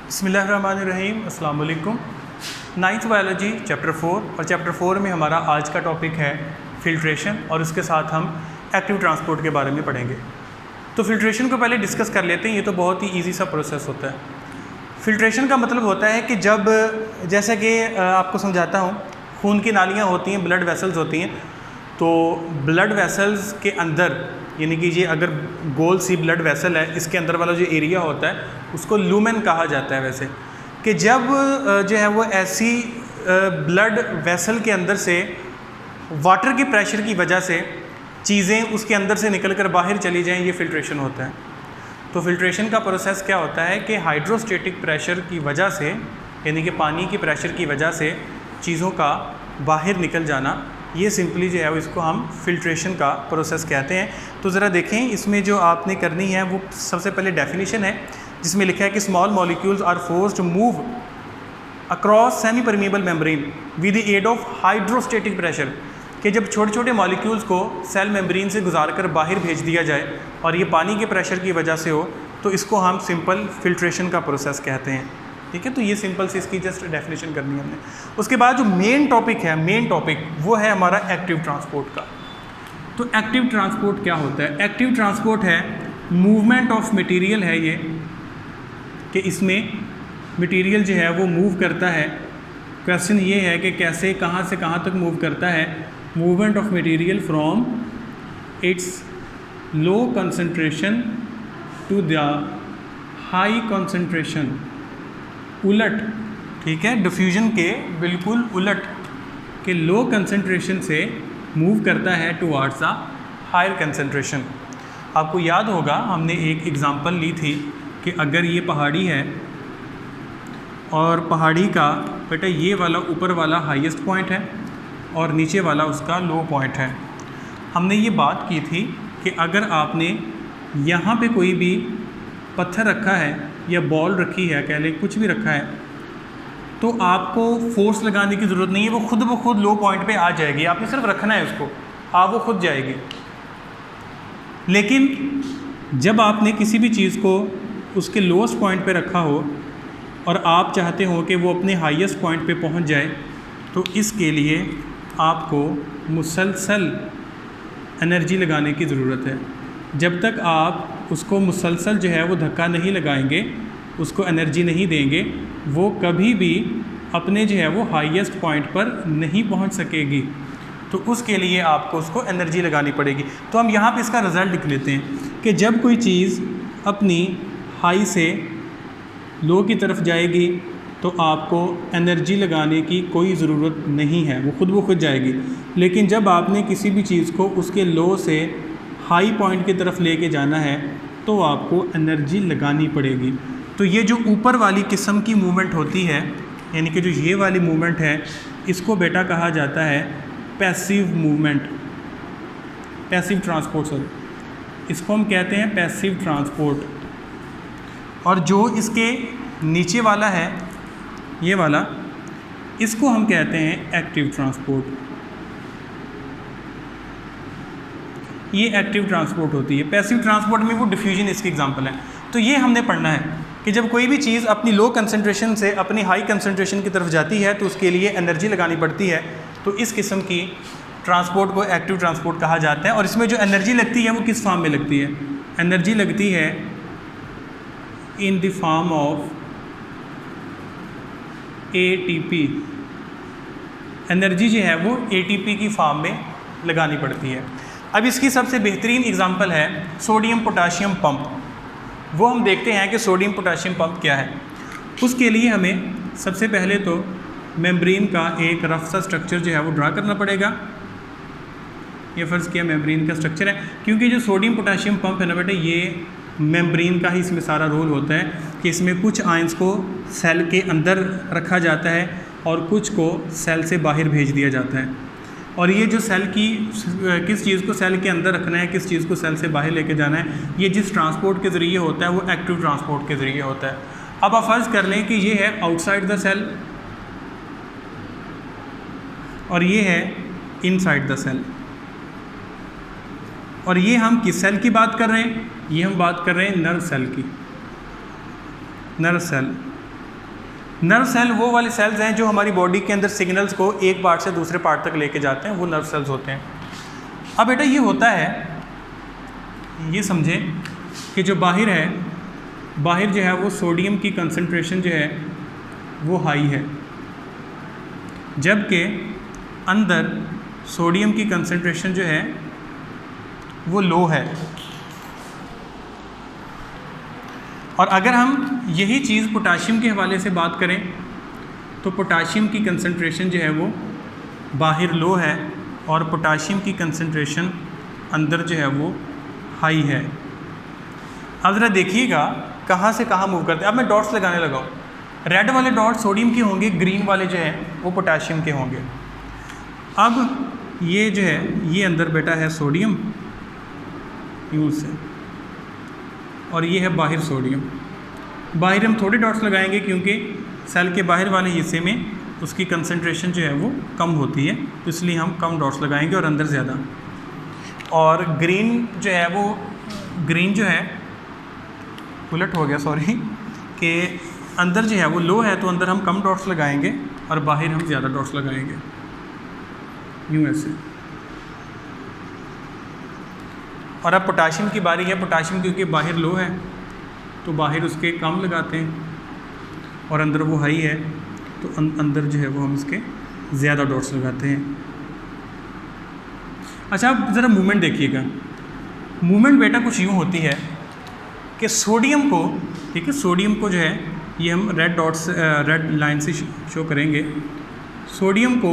बिस्मिल्लाहिर्रहमानिर्रहीम, अस्सलाम वालेकुम। नाइन्थ बायोलॉजी चैप्टर 4 और चैप्टर 4 में हमारा आज का टॉपिक है फ़िल्ट्रेशन और उसके साथ हम एक्टिव ट्रांसपोर्ट के बारे में पढ़ेंगे। तो फ़िल्ट्रेशन को पहले डिस्कस कर लेते हैं। ये तो बहुत ही ईजी सा प्रोसेस होता है। फ़िल्ट्रेशन का मतलब होता है कि जब जैसे कि आपको समझाता हूँ, खून की नालियाँ होती हैं, ब्लड वेसल्स होती हैं। तो ब्लड वेसल्स के अंदर यानी कि ये अगर गोल सी ब्लड वेसल है, इसके अंदर वाला जो एरिया होता है उसको लूमेन कहा जाता है। वैसे कि जब जो है वो ऐसी ब्लड वेसल के अंदर से वाटर के प्रेशर की वजह से चीज़ें उसके अंदर से निकल कर बाहर चली जाएं, ये फ़िल्ट्रेशन होता है। तो फ़िल्ट्रेशन का प्रोसेस क्या होता है कि हाइड्रोस्टेटिक प्रेशर की वजह से यानी कि पानी की प्रेशर की वजह से चीज़ों का बाहर निकल जाना, ये सिंपली जो है वो इसको हम फ़िल्ट्रेशन का प्रोसेस कहते हैं। तो ज़रा देखें, इसमें जो आपने करनी है वो सबसे पहले डेफिनेशन है जिसमें लिखा है कि small molecules are forced to move across semi permeable membrane with the aid of hydrostatic pressure. कि जब छोटे छोटे मॉलिक्यूल्स को सेल मेम्ब्रेन से गुजार कर बाहर भेज दिया जाए और ये पानी के प्रेशर की वजह से हो, तो इसको हम सिंपल फ़िल्ट्रेशन का प्रोसेस कहते हैं। ठीक है, तो ये सिंपल से इसकी जस्ट डेफिनेशन करनी है हमने। उसके बाद जो मेन टॉपिक वो है हमारा एक्टिव ट्रांसपोर्ट का। तो एक्टिव ट्रांसपोर्ट क्या होता है? एक्टिव ट्रांसपोर्ट है मूवमेंट ऑफ मटेरियल है ये, कि इसमें मटेरियल जो है वो मूव करता है। क्वेश्चन ये है कि कैसे, कहाँ से कहाँ तक मूव करता है। Movement of material from its low concentration to the high concentration, उलट। ठीक है, डिफ्यूजन के बिल्कुल उलट के लो कंसंट्रेशन से मूव करता है टुवार्ड्स द हायर कंसंट्रेशन। आपको याद होगा हमने एक एग्जांपल ली थी कि अगर ये पहाड़ी है और पहाड़ी का बेटा ये वाला ऊपर वाला हाईएस्ट पॉइंट है और नीचे वाला उसका लो पॉइंट है। हमने ये बात की थी कि अगर आपने यहाँ पे कोई भी पत्थर रखा है या बॉल रखी है, कह लें कुछ भी रखा है, तो आपको फोर्स लगाने की ज़रूरत नहीं है, वो खुद ब खुद लो पॉइंट पे आ जाएगी। आपने सिर्फ रखना है उसको, वो खुद जाएगी। लेकिन जब आपने किसी भी चीज़ को उसके लोएस्ट पॉइंट पे रखा हो और आप चाहते हो कि वो अपने हाईएस्ट पॉइंट पे पहुंच जाए, तो इसके लिए आपको मुसलसल एनर्जी लगाने की ज़रूरत है। जब तक आप उसको मुसलसल जो है वो धक्का नहीं लगाएंगे, उसको एनर्जी नहीं देंगे, वो कभी भी अपने जो है वो हाईएस्ट पॉइंट पर नहीं पहुंच सकेगी। तो उसके लिए आपको उसको एनर्जी लगानी पड़ेगी। तो हम यहाँ पे इसका रिज़ल्ट लिख लेते हैं कि जब कोई चीज़ अपनी हाई से लो की तरफ जाएगी तो आपको एनर्जी लगाने की कोई ज़रूरत नहीं है, वो खुद ब खुद जाएगी। लेकिन जब आपने किसी भी चीज़ को उसके लो से हाई पॉइंट की तरफ लेके जाना है तो आपको एनर्जी लगानी पड़ेगी। तो ये जो ऊपर वाली किस्म की मूवमेंट होती है, यानी कि जो ये वाली मूवमेंट है, इसको बेटा कहा जाता है passive movement, passive transport. Sorry, इसको हम कहते हैं पैसिव ट्रांसपोर्ट। और जो इसके नीचे वाला है, ये वाला, इसको हम कहते हैं एक्टिव ट्रांसपोर्ट। ये एक्टिव ट्रांसपोर्ट होती है। पैसिव ट्रांसपोर्ट में वो डिफ्यूजन इसकी एग्जांपल है। तो ये हमने पढ़ना है कि जब कोई भी चीज़ अपनी लो कंसंट्रेशन से अपनी हाई कंसंट्रेशन की तरफ जाती है तो उसके लिए एनर्जी लगानी पड़ती है। तो इस किस्म की ट्रांसपोर्ट को एक्टिव ट्रांसपोर्ट कहा जाता है। और इसमें जो एनर्जी लगती है वो किस फॉर्म में लगती है? एनर्जी लगती है in the form of ATP। Energy जो है वो ATP की फॉर्म में लगानी पड़ती है। अब इसकी सबसे बेहतरीन एग्जांपल है सोडियम पोटाशियम पंप। वो हम देखते हैं कि सोडियम पोटाशियम पंप क्या है। उसके लिए हमें सबसे पहले तो मेम्ब्रेन का एक रफ सा स्ट्रक्चर जो है वो ड्रा करना पड़ेगा। ये फ़र्ज़ किया मेम्ब्रेन का स्ट्रक्चर है, क्योंकि जो सोडियम पोटाशियम पंप है ना बेटा, ये मेम्ब्रेन का ही इसमें सारा रोल होता है कि इसमें कुछ आयंस को सेल के अंदर रखा जाता है और कुछ को सेल से बाहर भेज दिया जाता है। और ये जो सेल की किस चीज़ को सेल के अंदर रखना है, किस चीज़ को सेल से बाहर लेके जाना है, ये जिस ट्रांसपोर्ट के ज़रिए होता है वो एक्टिव ट्रांसपोर्ट के ज़रिए होता है। अब आप फ़र्ज़ कर लें कि ये है आउटसाइड द सेल और ये है इनसाइड द सेल। और ये हम किस सेल की बात कर रहे हैं? ये हम बात कर रहे हैं नर्व सेल की, नर्व सेल। नर्व सेल वो वाले सेल्स हैं जो हमारी बॉडी के अंदर सिग्नल्स को एक पार्ट से दूसरे पार्ट तक लेके जाते हैं, वो नर्व सेल्स होते हैं। अब बेटा ये होता है, ये समझें कि जो बाहर है, बाहर जो है वो सोडियम की कंसंट्रेशन जो है वो हाई है, जबकि अंदर सोडियम की कंसंट्रेशन जो है वो लो है। और अगर हम यही चीज़ पोटाशियम के हवाले से बात करें तो पोटाशियम की कंसंट्रेशन जो है वो बाहर लो है और पोटाशियम की कंसंट्रेशन अंदर जो है वो हाई है। अब ज़रा देखिएगा कहाँ से कहाँ मूव करते हैं। अब मैं डॉट्स लगाने लगा हूँ, रेड वाले डॉट सोडियम के होंगे, ग्रीन वाले जो हैं वो पोटाशियम के होंगे। अब ये जो है ये अंदर बेटा है सोडियम यूँ से, और ये है बाहर सोडियम। बाहर हम थोड़े डॉट्स लगाएंगे क्योंकि सेल के बाहर वाले हिस्से में उसकी कंसंट्रेशन जो है वो कम होती है, तो इसलिए हम कम डॉट्स लगाएंगे और अंदर ज़्यादा। और ग्रीन जो है वो, ग्रीन जो है उलट हो गया सॉरी, कि अंदर जो है वो लो है तो अंदर हम कम डॉट्स लगाएंगे और बाहर हम ज़्यादा डॉट्स लगाएंगे, यूँ ऐसे। और अब पोटाशियम की बारी है। पोटाशियम क्योंकि बाहर लो है तो बाहर उसके कम लगाते हैं और अंदर वो हाई है, तो अंदर जो है वो हम इसके ज़्यादा डॉट्स लगाते हैं। अच्छा, अब ज़रा मूवमेंट देखिएगा। मूवमेंट बेटा कुछ यूँ होती है कि सोडियम को, ठीक है, सोडियम को जो है ये हम रेड डॉट्स, रेड लाइन से शो करेंगे। सोडियम को